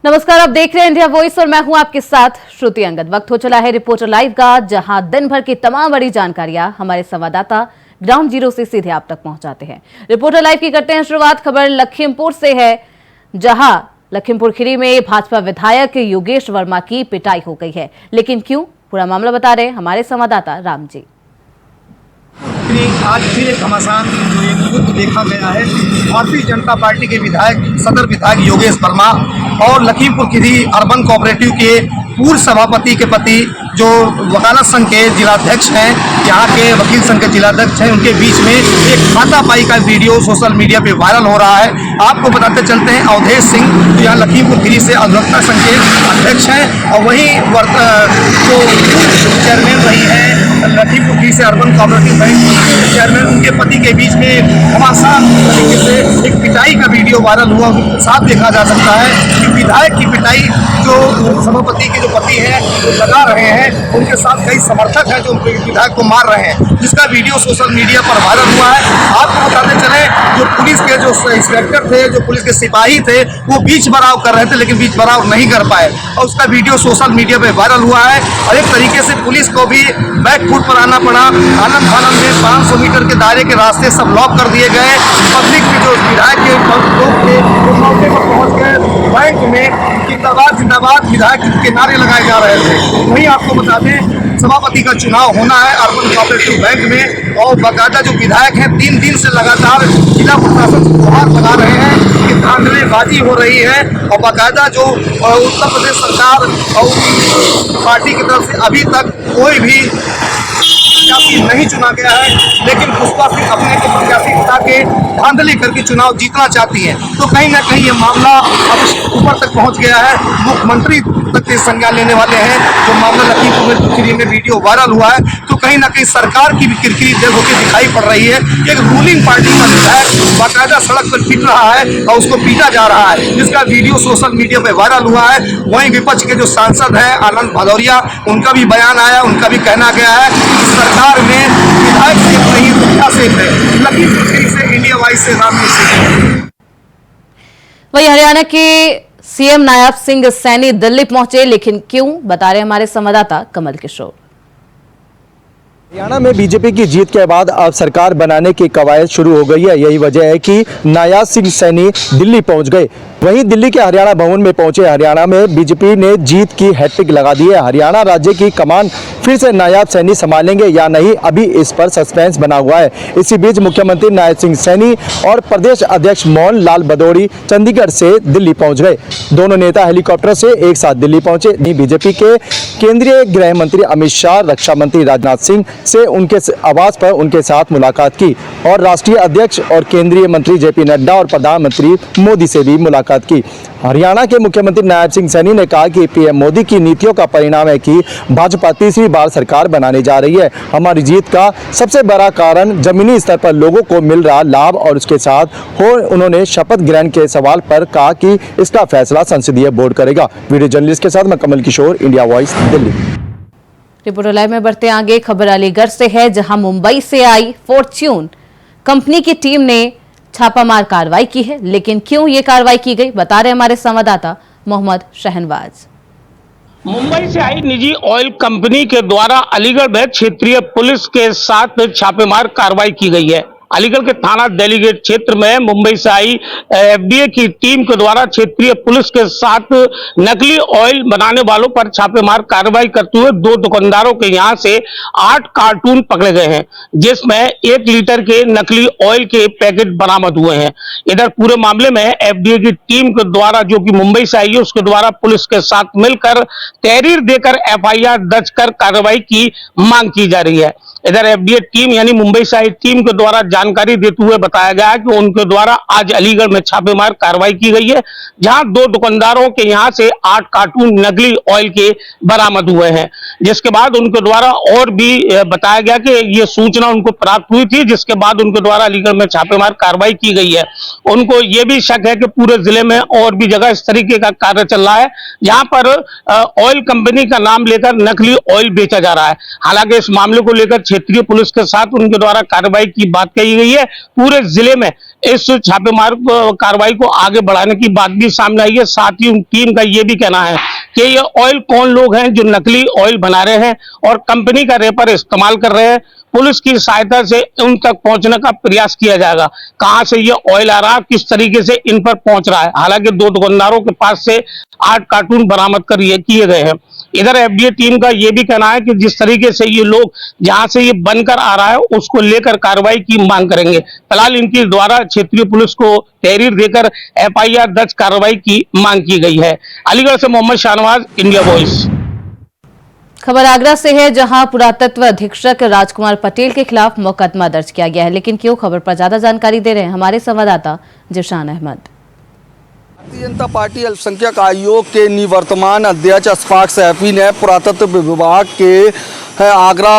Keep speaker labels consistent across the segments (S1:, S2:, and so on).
S1: नमस्कार, आप देख रहे हैं इंडिया वॉइस और मैं हूं आपके साथ श्रुति अंगद। वक्त हो चला है रिपोर्टर लाइव का, जहां दिन भर की तमाम बड़ी जानकारियां हमारे संवाददाता ग्राउंड जीरो से सीधे आप तक पहुंचाते हैं। रिपोर्टर लाइव की करते हैं शुरुआत। खबर लखीमपुर से है, जहां लखीमपुर खीरी में भाजपा विधायक योगेश वर्मा की पिटाई हो गई है। लेकिन क्यों, पूरा मामला बता रहे हैं हमारे संवाददाता राम जी।
S2: आज फिर एक घमासान जो एक युद्ध देखा गया है भारतीय जनता पार्टी के विधायक सदर विधायक योगेश वर्मा और लखीमपुर खीरी अर्बन कोऑपरेटिव के पूर्व सभापति के पति जो वकालत संघ के जिलाध्यक्ष हैं, यहाँ के वकील संघ के जिलाध्यक्ष हैं, उनके बीच में एक हाथापाई का वीडियो सोशल मीडिया पे वायरल हो रहा है। आपको बताते चलते हैं, अवधेश सिंह जो यहाँ लखीमपुर खीरी से अधिवक्ता संघ के अध्यक्ष हैं और वहीं जो चेयरमैन रही है लखीमपुर खीरी से अर्बन कोऑपरेटिव बैंक चेयरमैन, उनके पति के बीच में घमासान तरीके से एक पिटाई का वीडियो वायरल हुआ। साफ देखा जा सकता है कि विधायक की पिटाई जो सभापति के जो पति हैं वो लगा रहे हैं, उनके साथ कई समर्थक हैं जो विधायक को मार रहे हैं, जिसका वीडियो सोशल मीडिया पर वायरल हुआ है। आपको बताते चले, जो पुलिस के जो इंस्पेक्टर थे, जो पुलिस के सिपाही थे, वो बीच बराव कर रहे थे लेकिन बीच बराव नहीं कर पाए और उसका वीडियो सोशल मीडिया पर वायरल हुआ है। और एक तरीके से पुलिस को भी बैक फुट पर आना पड़ा। आनंद फानंद में 500 मीटर के दायरे के रास्ते सब लॉक कर दिए गए। पब्लिक के जो विधायक के लोग थे वो मौके पर पहुंच गए। बैंक में जिंदाबाद विधायक के नारे लगाए जा रहे थे। वहीं आपको बता दें, सभापति का चुनाव होना है अर्बन कोऑपरेटिव बैंक में और बाकायदा जो विधायक हैं 3 दिन से लगातार जिला प्रशासन से गुहार लगा रहे हैं कि धांधलीबाजी हो रही है और बाकायदा जो उत्तर प्रदेश सरकार और पार्टी की तरफ से अभी तक कोई भी प्रत्याशी नहीं चुना गया है, लेकिन पुष्पा सिंह अपने को प्रत्याशी बता के धांधली करके चुनाव जीतना चाहती है। तो कहीं ना कहीं ये मामला अब ऊपर तक पहुंच गया है, मुख्यमंत्री तक के संज्ञान लेने वाले हैं। जो मामला लखीमपुर खीरी में वीडियो वायरल हुआ है, तो कहीं ना कहीं सरकार की भी किरकिरी देर होकर दिखाई पड़ रही है। एक रूलिंग पार्टी का विधायक बाकायदा सड़क पर पीट रहा है और उसको पीटा जा रहा है, जिसका वीडियो सोशल मीडिया पर वायरल हुआ है। वहीं विपक्ष के जो सांसद हैं आनंद भदौरिया, उनका भी बयान आया, उनका भी कहना गया है कि सरकार में विधायक सिर्फ नहीं सिर्फ है। लखीमपुर खीरी से इंडिया वॉइस से राम जी।
S1: वही हरियाणा के सीएम नायब सिंह सैनी दिल्ली पहुंचे, लेकिन क्यों, बता रहे हमारे संवाददाता कमल किशोर।
S3: हरियाणा में बीजेपी की जीत के बाद अब सरकार बनाने की कवायद शुरू हो गई है। यही वजह है कि नायब सिंह सैनी दिल्ली पहुंच गए। वहीं दिल्ली के हरियाणा भवन में पहुंचे हरियाणा में बीजेपी ने जीत की हैट्रिक लगा दी है। हरियाणा राज्य की कमान फिर से नायब सैनी संभालेंगे या नहीं, अभी इस पर सस्पेंस बना हुआ है। इसी बीच मुख्यमंत्री नायब सिंह सैनी और प्रदेश अध्यक्ष मोहन लाल भदौरी चंडीगढ़ से दिल्ली पहुंच गए। दोनों नेता हेलीकॉप्टर से एक साथ दिल्ली पहुंचे। बीजेपी के केंद्रीय गृह मंत्री अमित शाह, रक्षा मंत्री राजनाथ सिंह से उनके आवास पर उनके साथ मुलाकात की और राष्ट्रीय अध्यक्ष और केंद्रीय मंत्री जेपी नड्डा और प्रधानमंत्री मोदी से भी मुलाकात की। हरियाणा के मुख्यमंत्री नायब सिंह सैनी ने कहा कि पीएम मोदी की नीतियों का परिणाम है कि भाजपा तीसरी बार सरकार बनाने जा रही है। हमारी जीत का सबसे बड़ा कारण जमीनी स्तर पर लोगों को मिल रहा लाभ और उसके साथ हो। उन्होंने शपथ ग्रहण के सवाल पर कहा कि इसका फैसला संसदीय बोर्ड करेगा। वीडियो जर्नलिस्ट के साथ मैं Kamal Kishore, India Voice, Delhi.
S1: Reporter live में बढ़ते आगे। खबर अलीगढ़ से है, जहां मुंबई से आई फॉर्च्यून कंपनी की टीम ने छापामार कार्रवाई की है। लेकिन क्यों ये कार्रवाई की गई, बता रहे हमारे संवाददाता मोहम्मद शहनवाज।
S4: मुंबई से आई निजी ऑयल कंपनी के द्वारा अलीगढ़ में क्षेत्रीय पुलिस के साथ छापेमार कार्रवाई की गई है। अलीगढ़ के थाना डेलीगेट क्षेत्र में मुंबई से आई एफडीए की टीम के द्वारा क्षेत्रीय पुलिस के साथ नकली ऑयल बनाने वालों पर छापेमार कार्रवाई करते हुए 2 दुकानदारों के यहां से 8 कार्टून पकड़े गए हैं, जिसमें 1 लीटर के नकली ऑयल के पैकेट बरामद हुए हैं। इधर पूरे मामले में एफडीए की टीम के द्वारा, जो कि मुंबई से आई है, उसके द्वारा पुलिस के साथ मिलकर तहरीर देकर एफआईआर दर्ज कर कार्रवाई की मांग की जा रही है। इधर एफडीए टीम यानी मुंबई से आई टीम के द्वारा जानकारी देते हुए बताया गया कि उनके द्वारा आज अलीगढ़ में छापेमार कार्रवाई की गई है, जहां 2 दुकानदारों के यहां से 8 कार्टून नकली ऑयल के बरामद हुए हैं। जिसके बाद उनके द्वारा और भी बताया गया कि ये सूचना उनको प्राप्त हुई थी, जिसके बाद उनके द्वारा अलीगढ़ में छापेमार कार्रवाई की गई है। उनको ये भी शक है कि पूरे जिले में और भी जगह इस तरीके का कार्य चल रहा है, जहां पर ऑयल कंपनी का नाम लेकर नकली ऑयल बेचा जा रहा है। हालांकि इस मामले को लेकर क्षेत्रीय पुलिस के साथ उनके द्वारा कार्रवाई की बात कही गई है। पूरे जिले में इस छापेमार कार्रवाई को आगे बढ़ाने की बात भी सामने आई है। साथ ही टीम का ये भी कहना है कि ये ऑयल कौन लोग हैं जो नकली ऑयल बना रहे हैं और कंपनी का रेपर इस्तेमाल कर रहे हैं। पुलिस की सहायता से उन तक पहुंचने का प्रयास किया जाएगा। कहां से ये ऑयल आ रहा है, किस तरीके से इन पर पहुंच रहा है। हालांकि 2 दुकानदारों के पास से 8 कार्टून बरामद कर ये किए गए हैं। इधर एफडीए टीम का ये भी कहना है कि जिस तरीके से ये लोग जहां से ये बनकर आ रहा है उसको लेकर कार्रवाई की मांग करेंगे। फिलहाल इनके द्वारा क्षेत्रीय पुलिस को तहरीर देकर एफआईआर दर्ज कार्रवाई की मांग की गई है। अलीगढ़ से मोहम्मद शाहनवाज, इंडिया वॉइस।
S1: खबर आगरा से है, जहां पुरातत्व अधीक्षक राजकुमार पटेल के खिलाफ मुकदमा दर्ज किया गया है। लेकिन क्यों, खबर पर ज्यादा जानकारी दे रहे हैं हमारे संवाददाता जिशान अहमद।
S5: भारतीय जनता पार्टी अल्पसंख्यक आयोग के निवर्तमान अध्यक्ष अशफाक सैफी ने पुरातत्व विभाग के आगरा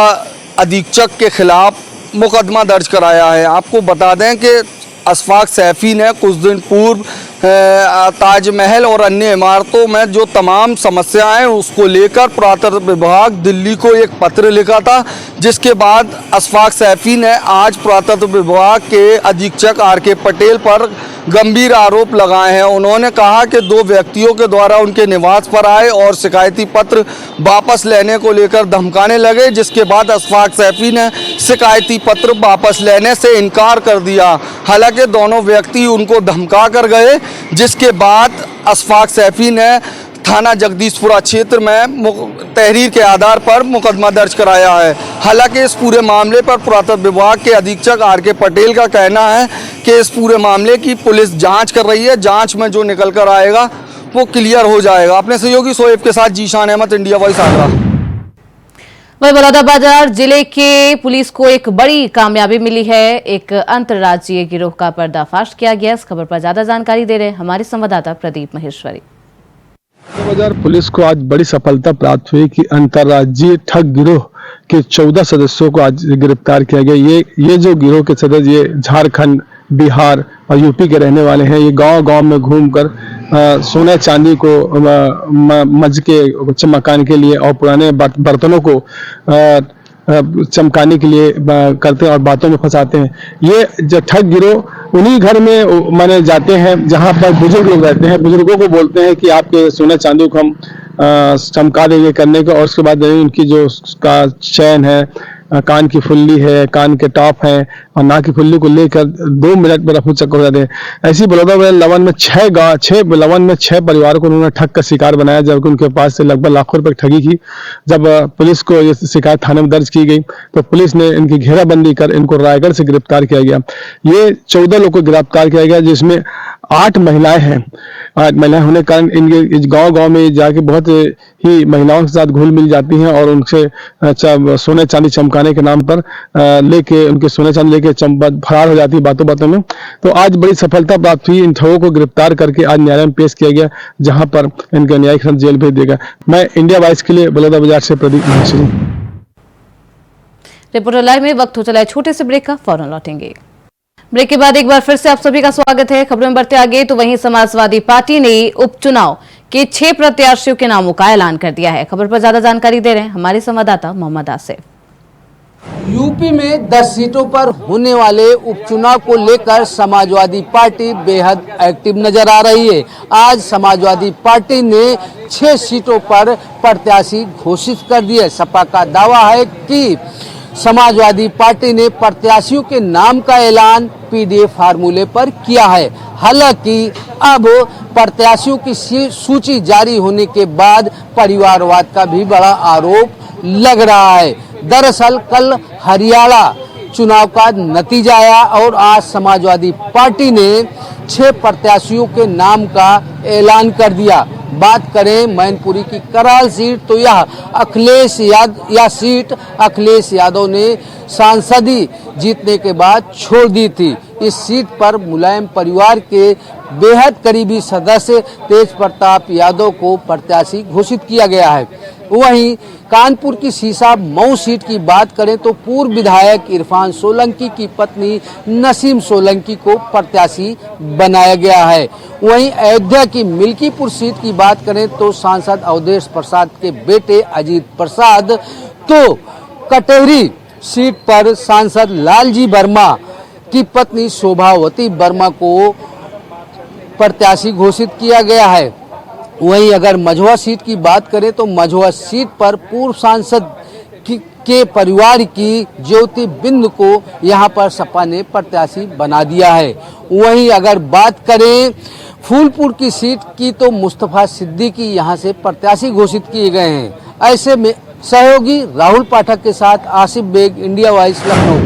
S5: अधीक्षक के खिलाफ मुकदमा दर्ज कराया है। आपको बता दें कि अशफाक सैफी ने कुछ दिन पूर्व ताजमहल और अन्य इमारतों में जो तमाम समस्याएं हैं उसको लेकर पुरातत्व विभाग दिल्ली को एक पत्र लिखा था, जिसके बाद अशफाक सैफी ने आज पुरातत्व विभाग के अधीक्षक आर.के. पटेल पर गंभीर आरोप लगाए हैं। उन्होंने कहा कि 2 व्यक्तियों के द्वारा उनके निवास पर आए और शिकायती पत्र वापस लेने को लेकर धमकाने लगे, जिसके बाद अशफाक सैफी ने शिकायती पत्र वापस लेने से इनकार कर दिया। हालांकि दोनों व्यक्ति उनको धमका कर गए, जिसके बाद अशफाक सैफी ने थाना जगदीशपुरा क्षेत्र में तहरीर के आधार पर मुकदमा दर्ज कराया है। हालांकि इस पूरे मामले पर पुरातत्व विभाग के अधीक्षक आर.के. पटेल का कहना है कि इस पूरे मामले की पुलिस जांच कर रही है। जांच में जो निकल कर आएगा वो क्लियर हो जाएगा। अपने सहयोगी शोएब के साथ जीशान अहमद, इंडिया वॉइस आगरा।
S1: वही बलौदाबाजार जिले के पुलिस को एक बड़ी कामयाबी मिली है। एक अंतर्राज्यीय गिरोह का पर्दाफाश किया गया। इस खबर पर ज्यादा जानकारी दे रहे हैं हमारे संवाददाता प्रदीप महेश्वरी।
S6: बलौदाबाजार पुलिस को आज बड़ी सफलता प्राप्त हुई कि अंतर्राज्यीय ठग गिरोह के 14 सदस्यों को आज गिरफ्तार किया गया। ये जो गिरोह के सदस्य ये झारखंड, बिहार और यूपी के रहने वाले हैं। ये गांव-गांव में घूमकर सोने चांदी को मज के चमकाने के लिए और पुराने बर्तनों को चमकाने के लिए करते हैं और बातों में फंसाते हैं। ये जो ठग गिरोह उन्हीं घर में माने जाते हैं जहां पर बुजुर्ग लोग रहते हैं। बुजुर्गों को बोलते हैं कि आपके सोने चांदी को हम चमका देंगे करने को, और उसके बाद उनकी जो का चैन है, कान की फुल्ली है, कान के टॉप है और नाक की फुल्ली को लेकर 2 मिनट में रफू चक्कर हो जाते हैं। ऐसी बलौदाबाजार लवन में 6 परिवारों को उन्होंने ठग का शिकार बनाया, जबकि उनके पास से लगभग लाखों रुपए ठगी की। जब पुलिस को ये शिकायत थाने में दर्ज की गई तो पुलिस ने इनकी घेराबंदी कर इनको रायगढ़ से गिरफ्तार किया गया। ये 14 लोग को गिरफ्तार किया गया, जिसमें 8 महिलाएं हैं। 8 महिलाएं होने के कारण इनके गांव-गांव में जाके बहुत ही महिलाओं के साथ घुल मिल जाती हैं और उनसे सोने चांदी चमकाने के नाम पर लेके उनके सोने चांदी लेके फरार हो जाती है बातों में। तो आज बड़ी सफलता प्राप्त हुई। इन ठगों को गिरफ्तार करके आज न्यायालय में पेश किया गया, जहां पर इनका न्यायिक खंड जेल भेज देगा। मैं इंडिया वॉइस के लिए बलौदाबाजार से प्रदीप महेश्वरी।
S1: रिपोर्टर लाइव में वक्त हो चला है छोटे से ब्रेक का, फौरन लौटेंगे। ब्रेक के बाद एक बार फिर से आप सभी का स्वागत है। खबरों में बढ़ते आगे तो वहीं समाजवादी पार्टी ने उपचुनाव के 6 प्रत्याशियों के नामों का ऐलान कर दिया है। खबर पर ज्यादा जानकारी दे रहे हैं हमारे संवाददाता मोहम्मद आसिफ।
S7: यूपी में 10 सीटों पर होने वाले उपचुनाव को लेकर समाजवादी पार्टी बेहद एक्टिव नजर आ रही है। आज समाजवादी पार्टी ने 6 सीटों पर प्रत्याशी घोषित कर दिए। सपा का दावा है कि समाजवादी पार्टी ने प्रत्याशियों के नाम का ऐलान पीडीएफ फार्मूले पर किया है। हालांकि अब प्रत्याशियों की सूची जारी होने के बाद परिवारवाद का भी बड़ा आरोप लग रहा है। दरअसल कल हरियाणा चुनाव का नतीजा आया और आज समाजवादी पार्टी ने 6 प्रत्याशियों के नाम का ऐलान कर दिया। बात करें मैनपुरी की कराल सीट तो यह सीट अखिलेश यादव ने सांसदी जीतने के बाद छोड़ दी थी। इस सीट पर मुलायम परिवार के बेहद करीबी सदस्य तेज प्रताप यादव को प्रत्याशी घोषित किया गया है। वहीं कानपुर की सीसा मऊ सीट की बात करें तो पूर्व विधायक इरफान सोलंकी की पत्नी नसीम सोलंकी को प्रत्याशी बनाया गया है। वहीं अयोध्या की मिल्कीपुर सीट की बात करें तो सांसद अवधेश प्रसाद के बेटे अजीत प्रसाद तो कटेहरी सीट पर सांसद लालजी वर्मा की पत्नी शोभावती वर्मा को प्रत्याशी घोषित किया गया है। वहीं अगर मझवा सीट की बात करें तो मझवा सीट पर पूर्व सांसद के परिवार की ज्योति बिंद को यहां पर सपा ने प्रत्याशी बना दिया है। वहीं अगर बात करें फूलपुर की सीट की तो मुस्तफा सिद्दीकी यहां से प्रत्याशी घोषित किए गए हैं। ऐसे में सहयोगी राहुल पाठक के साथ आसिफ बेग, इंडिया वॉइस, लखनऊ।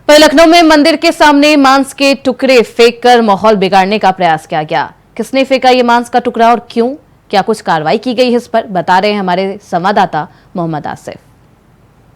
S1: वहीं लखनऊ में मंदिर के सामने मांस के टुकड़े फेंककर माहौल बिगाड़ने का प्रयास किया गया। किसने फेंका ये मांस का टुकड़ा और क्यों, क्या कुछ कार्रवाई की गई इस पर बता रहे हैं हमारे संवाददाता मोहम्मद आसिफ।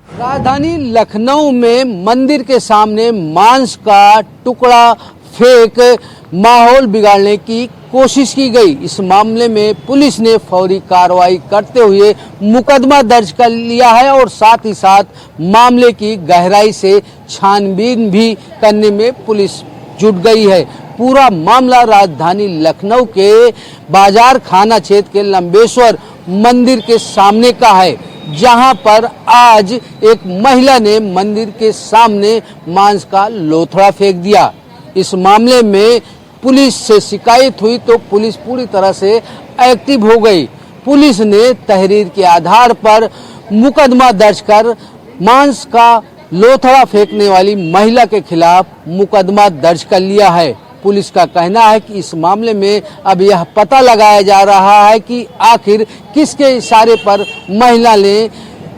S7: राजधानी लखनऊ में मंदिर के सामने मांस का टुकड़ा फेंक माहौल बिगाड़ने की कोशिश की गई। इस मामले में पुलिस ने फौरी कार्रवाई करते हुए मुकदमा दर्ज कर लिया है और साथ ही साथ मामले की गहराई से छानबीन भी करने में पुलिस जुट गई है। पूरा मामला राजधानी लखनऊ के बाजार खाना क्षेत्र के लंबेश्वर मंदिर के सामने का है, जहां पर आज एक महिला ने मंदिर के सामने मांस का लोथड़ा फेंक दिया। इस मामले में पुलिस से शिकायत हुई तो पुलिस पूरी तरह से एक्टिव हो गई। पुलिस ने तहरीर के आधार पर मुकदमा दर्ज कर मांस का लोथड़ा फेंकने वाली महिला के खिलाफ मुकदमा दर्ज कर लिया है। पुलिस का कहना है कि इस मामले में अब यह पता लगाया जा रहा है कि आखिर किसके इशारे पर महिला ने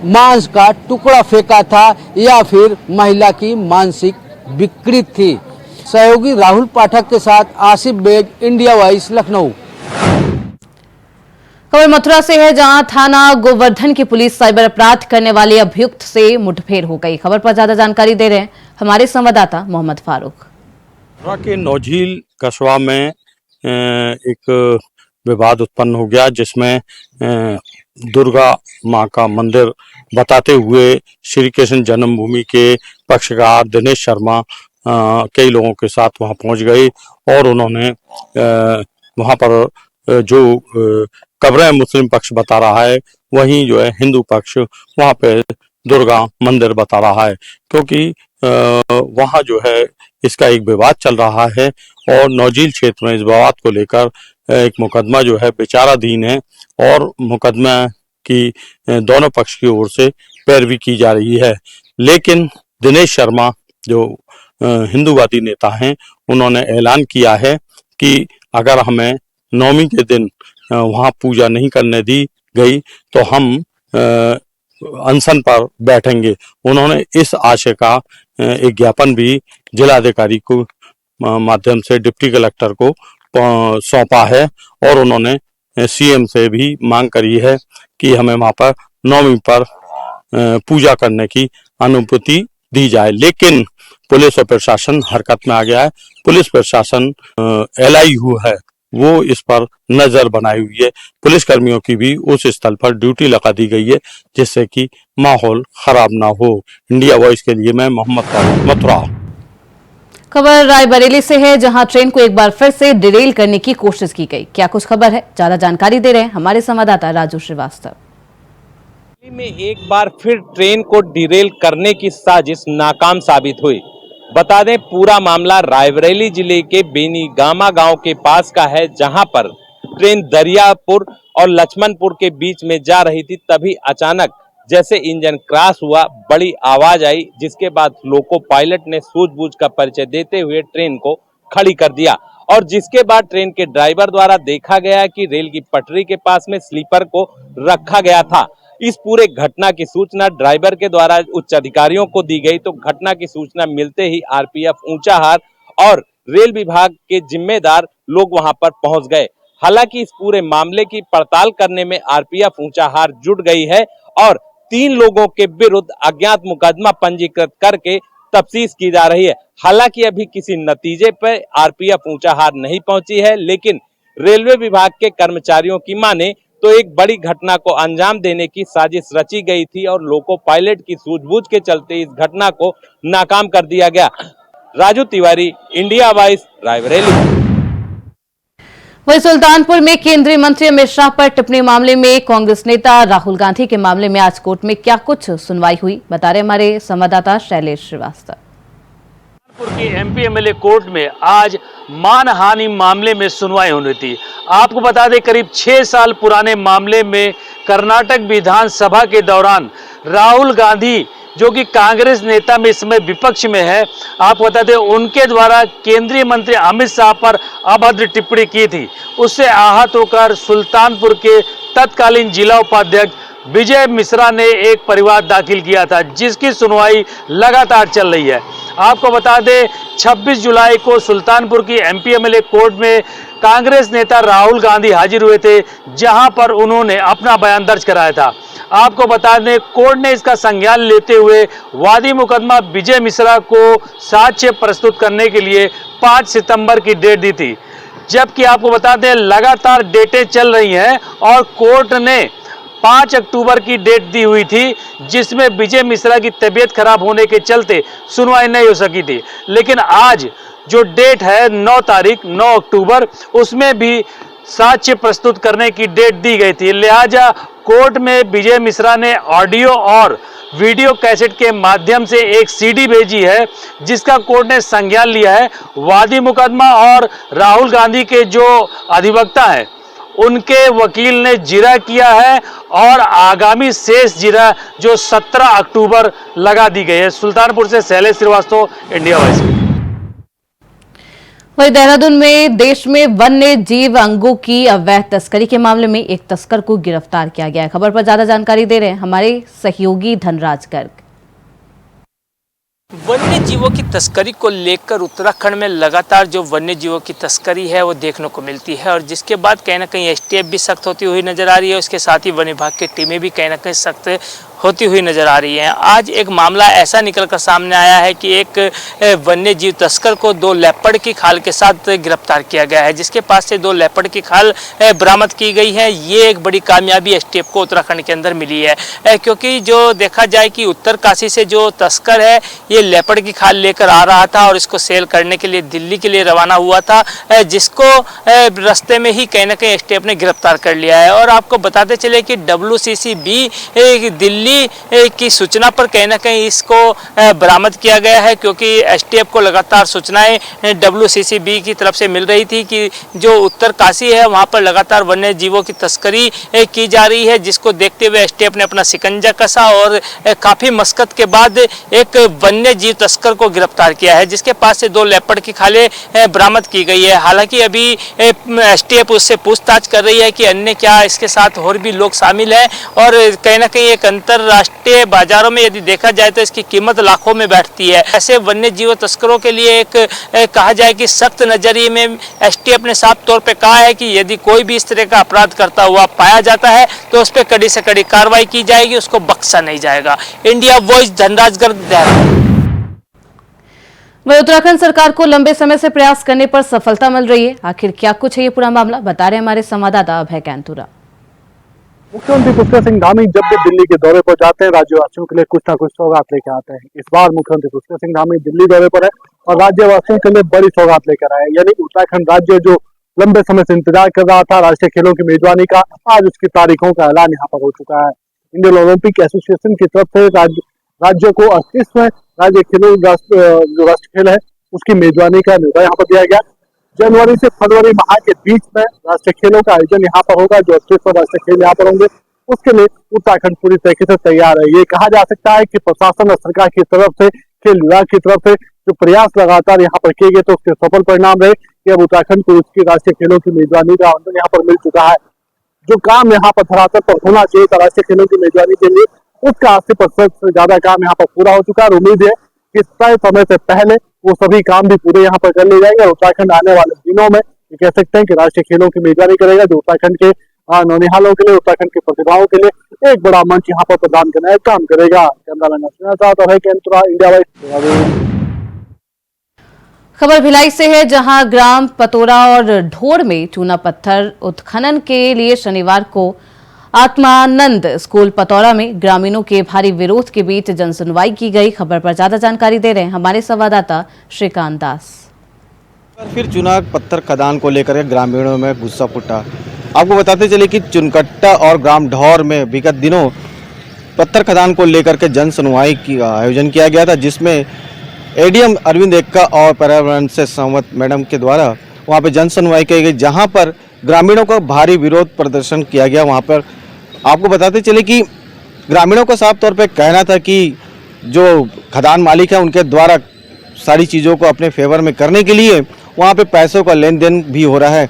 S7: मांस का टुकड़ा फेंका था या फिर महिला की मानसिक विकृति थी। सहयोगी राहुल पाठक के साथ आसिफ बेग, इंडिया वॉइस, लखनऊ।
S1: खबर मथुरा से है, जहां थाना गोवर्धन की पुलिस साइबर अपराध करने वाले अभियुक्त से मुठभेड़ हो गई। खबर पर ज्यादा जानकारी दे रहे हैं हमारे संवाददाता मोहम्मद फारूक।
S8: मथुरा के नौझील कस्बा में एक विवाद उत्पन्न हो गया, जिसमें दुर्गा मां का मंदिर बताते हुए श्री कृष्ण जन्मभूमि के पक्षकार दिनेश शर्मा कई लोगों के साथ वहां पहुंच गए और उन्होंने वहां पर जो कब्रें मुस्लिम पक्ष बता रहा है, वहीं जो है हिंदू पक्ष वहां पे दुर्गा मंदिर बता रहा है, क्योंकि वहां जो है इसका एक विवाद चल रहा है और नौझील क्षेत्र में इस विवाद को लेकर एक मुकदमा जो है विचाराधीन है और मुकदमा की दोनों पक्ष की ओर से पैरवी की जा रही है। लेकिन दिनेश शर्मा जो हिंदूवादी नेता हैं, उन्होंने ऐलान किया है कि अगर हमें नवमी के दिन वहां पूजा नहीं करने दी गई तो हम अनशन पर बैठेंगे। उन्होंने इस आशय का एक ज्ञापन भी जिलाधिकारी को माध्यम से डिप्टी कलेक्टर को सौंपा है और उन्होंने सीएम से भी मांग करी है कि हमें वहां पर नवमी पर पूजा करने की अनुमति दी जाए। लेकिन पुलिस और प्रशासन हरकत में आ गया है। पुलिस प्रशासन LIU है, वो इस पर नजर बनाई हुई है। पुलिस कर्मियों की भी उस स्थल पर ड्यूटी लगा दी गई है, जिससे कि माहौल खराब ना हो। इंडिया वॉइस के लिए मैं मोहम्मद फारूक, मथुरा।
S1: खबर रायबरेली से है, जहां ट्रेन को एक बार फिर से डिरेल करने की कोशिश की गई। क्या कुछ खबर है, ज्यादा जानकारी दे रहे हैं हमारे संवाददाता राजू श्रीवास्तव।
S9: में एक बार फिर ट्रेन को डिरेल करने की साजिश नाकाम साबित हुई। बता दें, पूरा मामला रायबरेली जिले के बेनीगामा गांव के पास का है, जहां पर ट्रेन दरियापुर और लक्ष्मणपुर के बीच में जा रही थी। तभी अचानक जैसे इंजन क्रॉस हुआ, बड़ी आवाज आई, जिसके बाद लोको पायलट ने सूझबूझ का परिचय देते हुए ट्रेन को खड़ी कर दिया और जिसके बाद ट्रेन के ड्राइवर द्वारा देखा गया कि रेल की पटरी के पास में स्लीपर को रखा गया था। इस पूरे घटना की सूचना ड्राइवर के द्वारा उच्च अधिकारियों को दी गई तो घटना की सूचना मिलते ही आरपीएफ ऊंचाहार और रेल विभाग के जिम्मेदार लोग वहां पर पहुंच गए। हालांकि इस पूरे मामले की पड़ताल करने में आरपीएफ ऊंचाहार जुट गई है और 3 लोगों के विरुद्ध अज्ञात मुकदमा पंजीकृत करके तफ्तीश की जा रही है। हालांकि अभी किसी नतीजे पर आरपीएफ ऊंचाहार नहीं पहुंची है, लेकिन रेलवे विभाग के कर्मचारियों की माने तो एक बड़ी घटना को अंजाम देने की साजिश रची गई थी और लोको पायलट की सूझबूझ के चलते इस घटना को नाकाम कर दिया गया। Raju Tiwari, India voice, Raebareli.
S1: वहीं सुल्तानपुर में केंद्रीय मंत्री अमित शाह पर टिप्पणी मामले में कांग्रेस नेता राहुल गांधी के मामले में आज कोर्ट में क्या कुछ सुनवाई हुई, बता रहे हमारे संवाददाता शैलेश श्रीवास्तव।
S10: सुल्तानपुर की एमपी एमएलए कोर्ट में आज मानहानि मामले में सुनवाई होनी थी। आपको बता दें, करीब 6 साल पुराने मामले में कर्नाटक विधानसभा के दौरान राहुल गांधी, जो कि कांग्रेस नेता में इस समय विपक्ष में है, आपको बता दें उनके द्वारा केंद्रीय मंत्री अमित शाह पर अभद्र टिप्पणी की थी। उससे आहत होकर सुल्तानपुर के तत्कालीन जिला उपाध्यक्ष विजय मिश्रा ने एक परिवाद दाखिल किया था, जिसकी सुनवाई लगातार चल रही है। आपको बता दें 26 जुलाई को सुल्तानपुर की एमपी एमएलए कोर्ट में कांग्रेस नेता राहुल गांधी हाजिर हुए थे, जहां पर उन्होंने अपना बयान दर्ज कराया था। आपको बता दें कोर्ट ने इसका संज्ञान लेते हुए वादी मुकदमा विजय मिश्रा को साक्ष्य प्रस्तुत करने के लिए 5 सितंबर की डेट दी थी। जबकि आपको बता दें लगातार डेटें चल रही हैं और कोर्ट ने 5 अक्टूबर की डेट दी हुई थी, जिसमें विजय मिश्रा की तबीयत खराब होने के चलते सुनवाई नहीं हो सकी थी। लेकिन आज जो डेट है 9 तारीख 9 अक्टूबर, उसमें भी साक्ष्य प्रस्तुत करने की डेट दी गई थी। लिहाजा कोर्ट में विजय मिश्रा ने ऑडियो और वीडियो कैसेट के माध्यम से एक सीडी भेजी है, जिसका कोर्ट ने संज्ञान लिया है। वादी मुकदमा और राहुल गांधी के जो अधिवक्ता हैं, उनके वकील ने जिरा किया है और आगामी शेष जिरा जो 17 अक्टूबर लगा दी गई है। सुल्तानपुर से शैलेश श्रीवास्तव, इंडिया वॉइस।
S1: वहीं देहरादून में देश में वन्य जीव अंगों की अवैध तस्करी के मामले में एक तस्कर को गिरफ्तार किया गया है। खबर पर ज्यादा जानकारी दे रहे हैं हमारे सहयोगी धनराज गर्ग।
S11: वन्य जीवों की तस्करी को लेकर उत्तराखंड में लगातार जो वन्य जीवों की तस्करी है वो देखने को मिलती है, और जिसके बाद कहीं ना कहीं एसटीएफ भी सख्त होती हुई नजर आ रही है। उसके साथ ही वन विभाग की टीमें भी कहीं ना कहीं सख्त होती हुई नजर आ रही हैं। आज एक मामला ऐसा निकलकर सामने आया है कि एक वन्य जीव तस्कर को 2 लेपर्ड की खाल के साथ गिरफ्तार किया गया है, जिसके पास से 2 लेपर्ड की खाल बरामद की गई है। ये एक बड़ी कामयाबी एसटीएफ को उत्तराखंड के अंदर मिली है, क्योंकि जो देखा जाए कि उत्तरकाशी से जो तस्कर है ये लेपर्ड की खाल लेकर आ रहा था और इसको सेल करने के लिए दिल्ली के लिए रवाना हुआ था, जिसको रास्ते में ही कहीं ना कहीं एसटीएफ ने गिरफ्तार कर लिया है। और आपको बताते चले कि WCCB दिल्ली की सूचना पर कहीं ना कहीं इसको बरामद किया गया है, क्योंकि एसटीएफ को लगातार सूचनाएं WCCB की तरफ से मिल रही थी कि जो उत्तरकाशी है वहां पर लगातार वन्य जीवों की तस्करी की जा रही है, जिसको देखते हुए एसटीएफ ने अपना शिकंजा कसा और काफी मशक्कत के बाद एक वन्य जीव तस्कर को गिरफ्तार किया है, जिसके पास से 2 लेपर्ड की खालें बरामद की गई है। हालांकि अभी एसटीएफ उससे पूछताछ कर रही है कि अन्य क्या इसके साथ और भी लोग शामिल हैं, और कहीं ना कहीं एक अंतरराष्ट्रीय बाजारों में यदि देखा जाए तो इसकी कीमत लाखों में बैठती है। ऐसे वन्य जीव तस्करों के लिए एक कहा जाए कि सख्त नजरिए में एसटीएफ ने साफ तौर पे कहा है कि यदि कोई भी इस तरह का अपराध करता हुआ पाया जाता है तो उस पर कड़ी से कड़ी कार्रवाई की जाएगी, उसको बख्शा नहीं जाएगा। India voice, Dhanraj Garg, Dehradun.
S1: वहीं उत्तराखंड सरकार को लंबे समय से प्रयास करने पर सफलता मिल रही है। आखिर क्या कुछ है ये पूरा मामला, बता रहे हमारे संवाददाता अभय कैंतुरा।
S3: मुख्यमंत्री पुष्कर सिंह धामी जब भी दिल्ली के दौरे पर जाते हैं राज्यवासियों के लिए कुछ ना कुछ सौगात लेकर आते हैं। इस बार मुख्यमंत्री पुष्कर सिंह धामी दिल्ली दौरे पर है और राज्यवासियों के लिए बड़ी सौगात लेकर आए, यानी उत्तराखंड राज्य जो लंबे समय से इंतजार कर रहा था राष्ट्रीय खेलों की मेजबानी का, आज उसकी तारीखों का ऐलान यहाँ पर हो चुका है। इंडियन ओलंपिक एसोसिएशन की तरफ से राज्य को 38वें राज्य खेलों जो राष्ट्रीय खेल है उसकी मेजबानी का न्यौता यहाँ पर दिया गया। जनवरी से फरवरी माह के बीच में राष्ट्रीय खेलों का आयोजन यहाँ पर होगा। जो 38वां राष्ट्रीय खेल यहाँ पर होंगे उसके लिए उत्तराखंड पूरी तरीके से तैयार है। ये कहा जा सकता है कि प्रशासन और सरकार की तरफ से, खेल विभाग की तरफ से जो प्रयास लगातार यहाँ पर किए गए तो उसके सफल परिणाम रहे कि अब उत्तराखंड को उसकी राष्ट्रीय खेलों की मेजबानी का आमंत्रण यहाँ पर मिल चुका है। जो काम यहाँ पर धरातल पर होना चाहिए था राष्ट्रीय खेलों की मेजबानी के लिए, उसका 80% से ज्यादा काम यहाँ पर पूरा हो चुका है। उम्मीद है कि तय समय से पहले वो सभी काम भी पूरे यहाँ पर कर लिए जाएंगे और उत्तराखंड आने वाले दिनों में कह सकते हैं कि राष्ट्रीय खेलों की मेजबानी करेगा, जो उत्तराखंड के नौनिहालों के लिए, उत्तराखंड की प्रतिभाओं के लिए एक बड़ा मंच यहाँ पर प्रदान करने का काम करेगा। India wise.
S1: खबर भिलाई से है, जहां ग्राम पतोरा और ढोर में चूना पत्थर उत्खनन के लिए शनिवार को आत्मानंद स्कूल पतौरा में ग्रामीणों के भारी विरोध के बीच जनसुनवाई की गई। खबर पर ज्यादा जानकारी दे रहे हैं हमारे संवाददाता श्रीकांत दास।
S12: फिर चुनाव पत्थर खदान को लेकर के ग्रामीणों में गुस्सा फूटा। आपको बताते चले कि चुनकट्टा और ग्राम ढौर में विगत दिनों पत्थर खदान को लेकर के जन सुनवाई की आयोजन किया गया था, जिसमें एडीएम अरविंद एक्का और पर्यावरण से सहमत मैडम के द्वारा वहां पे जन सुनवाई की गई, जहां पर ग्रामीणों का भारी विरोध प्रदर्शन किया गया। वहां पर आपको बताते चले कि ग्रामीणों का साफ तौर पे कहना था कि जो खदान मालिक है उनके द्वारा सारी चीज़ों को अपने फेवर में करने के लिए वहाँ पे पैसों का लेन देन भी हो रहा है,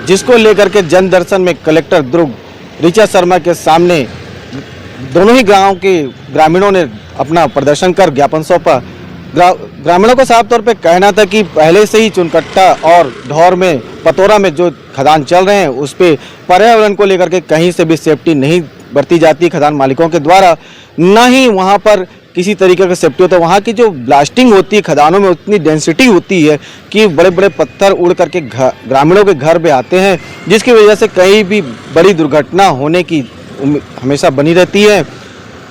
S12: जिसको लेकर के जन दर्शन में कलेक्टर दुर्ग ऋचा शर्मा के सामने दोनों ही गांव के ग्रामीणों ने अपना प्रदर्शन कर ज्ञापन सौंपा। ग्रामीणों का साफ तौर पे कहना था कि पहले से ही चुनकट्टा और ढौर में पतोरा में जो खदान चल रहे हैं उस पे पर्यावरण को लेकर के कहीं से भी सेफ्टी नहीं बरती जाती खदान मालिकों के द्वारा, ना ही वहाँ पर किसी तरीके का सेफ्टी होता है। वहाँ की जो ब्लास्टिंग होती है खदानों में उतनी डेंसिटी होती है कि बड़े बड़े पत्थर उड़ करके ग्रामीणों के घर पे आते हैं, जिसकी वजह से कहीं भी बड़ी दुर्घटना होने की हमेशा बनी रहती है।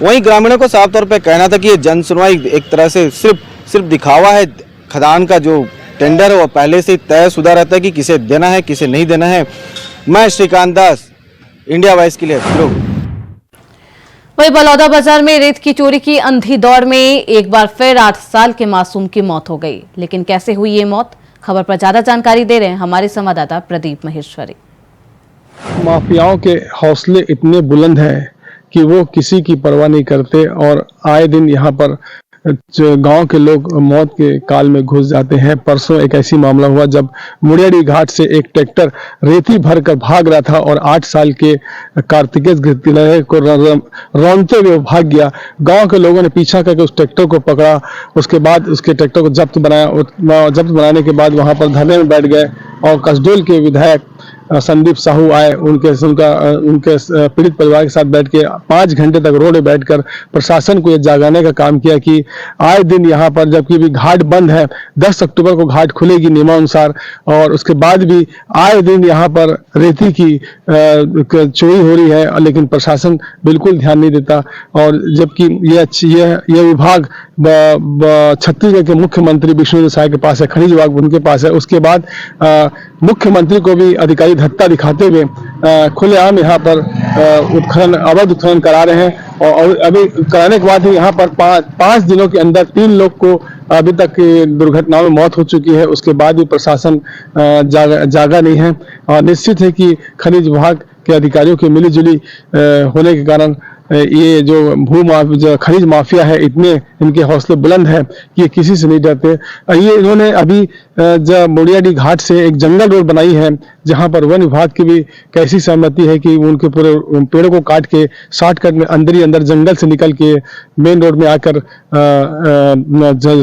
S12: वहीं ग्रामीणों को साफ तौर पे कहना था कि ये जन सुनवाई एक तरह से सिर्फ दिखावा है। खदान का जो टेंडर है वो पहले से तयशुदा रहता है कि किसे देना है किसे नहीं देना है। मैं श्रीकांत दास, इंडिया वॉइस के लिए ब्यूरो।
S1: वही बलौदा बाजार में रेत की चोरी की अंधी दौड़ में एक बार फिर 8 साल के मासूम की मौत हो गई, लेकिन कैसे हुई ये मौत, खबर पर ज्यादा जानकारी दे रहे हैं हमारे संवाददाता प्रदीप महेश्वरी।
S6: माफियाओं के हौसले इतने बुलंद हैं कि वो किसी की परवाह नहीं करते और आए दिन यहाँ पर गांव के लोग मौत के काल में घुस जाते हैं। परसों एक ऐसी मामला हुआ जब मुड़ियाडी घाट से एक ट्रैक्टर रेती भरकर भाग रहा था और 8 साल के कार्तिकेश घितिलय को रौंदते हुए भाग गया। गांव के लोगों ने पीछा करके उस ट्रैक्टर को पकड़ा, उसके बाद उसके ट्रैक्टर को जब्त बनाने के बाद वहां पर धरने में बैठ गए और कसडोल के विधायक संदीप साहू आए, उनके पीड़ित परिवार के साथ बैठ के 5 घंटे तक रोड में बैठकर प्रशासन को यह जागाने का काम किया कि आए दिन यहाँ पर, जबकि भी घाट बंद है, 10 अक्टूबर को घाट खुलेगी नियमानुसार, और उसके बाद भी आए दिन यहाँ पर रेती की चोरी हो रही है, लेकिन प्रशासन बिल्कुल ध्यान नहीं देता। और जबकि यह विभाग छत्तीसगढ़ के मुख्यमंत्री विष्णु साय के पास है, खनिज विभाग उनके पास है। उसके बाद मुख्यमंत्री को भी अधिकारी धत्ता दिखाते हुए खुलेआम यहाँ पर अवैध उत्खनन करा रहे हैं और अभी कराने के बाद ही यहाँ पर 5 दिनों के अंदर 3 लोग को अभी तक दुर्घटनाओं में मौत हो चुकी है। उसके बाद भी प्रशासन जागा नहीं है और निश्चित है कि खनिज विभाग के अधिकारियों की मिलीजुली होने के कारण ये जो खनिज माफिया है, इतने इनके हौसले बुलंद है कि ये किसी से नहीं डरते। ये इन्होंने अभी जब मुड़ियाडी घाट से एक जंगल रोड बनाई है, जहां पर वन विभाग की भी कैसी सहमति है कि उनके पूरे पेड़ों को काट के शॉर्टकट में अंदर जंगल से निकल के मेन रोड में आकर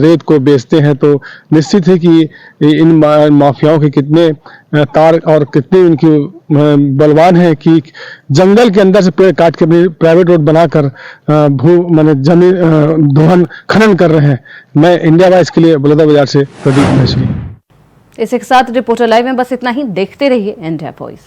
S6: रेत को बेचते हैं। तो निश्चित है कि इन माफियाओं के कितने तार और कितने उनकी बलवान है कि जंगल के अंदर से पेड़ काट के प्राइवेट रोड बनाकर जमीन दोहन खनन कर रहे हैं। मैं इंडिया वॉइस के लिए बलौदा बाजार से प्रदीप महेश्वरी।
S1: इसी के साथ रिपोर्टर लाइव में बस इतना ही। देखते रहिए इंडिया वॉइस।